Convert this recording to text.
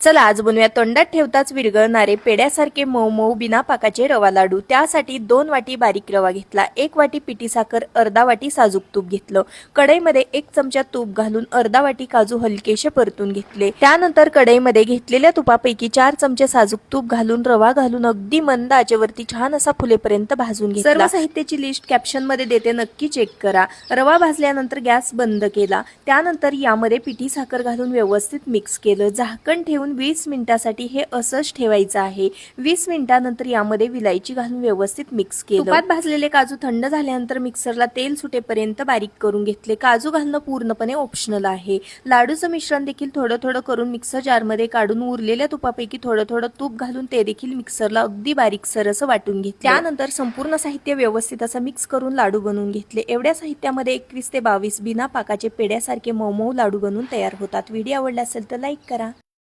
चला आज बनवूया तोंडात ठेवताच विरघळणारे पेड्यासारखे मऊ मऊ बिना पाकाचे रवा लाडू। त्यासाठी 2 वाटी बारीक रवा घेतला, 1 वाटी पिठी साखर, अर्धा वाटी साजूक तूप घेतलं। कढईमध्ये 1 चमचा तूप घालून अर्धा वाटी काजू हलकेसे परतून घेतले। त्यानंतर कढईमध्ये घेतलेल्या तुपापैकी 4 चमचे साजूक तूप घालून रवा घालून अगदी मंद आचेवरती छान असा फुलेपर्यंत भाजून घेतला। सर्व साहित्याची लिस्ट कॅप्शन मध्ये देते, नक्की चेक करा। रवा भाजल्यानंतर गॅस बंद केला। त्यानंतर यामध्ये पिठी साखर घालून व्यवस्थित मिक्स केलं। झाकण ठेवून 20 मिनिटांसाठी हे असंच ठेवायचं आहे। 20 मिनिटांनंतर यामध्ये विलायची घालून व्यवस्थित मिक्स केलं। तुपात भाजलेले काजू थंड झाल्यानंतर मिक्सरला तेल सुटेपर्यंत बारीक करून घेतले। काजू घालणं पूर्णपणे ऑप्शनल आहे। लाडूचं मिश्रण देखील थोडं थोडं करून मिक्सर जारमध्ये काढून उरलेल्या तुपापैकी थोडं थोडं तूप घालून ते देखील मिक्सरला अगदी बारीकसर असं वाटून घेतलं। त्यानंतर संपूर्ण साहित्य व्यवस्थित असं मिक्स करून लाडू बनवून घेतले। एवढ्या साहित्यामध्ये 21 ते 22 बिना पाकाचे पेड्यासारखे मऊ मऊ लाडू बनवून तयार होतात। व्हिडिओ आवडला असेल तर लाईक करा।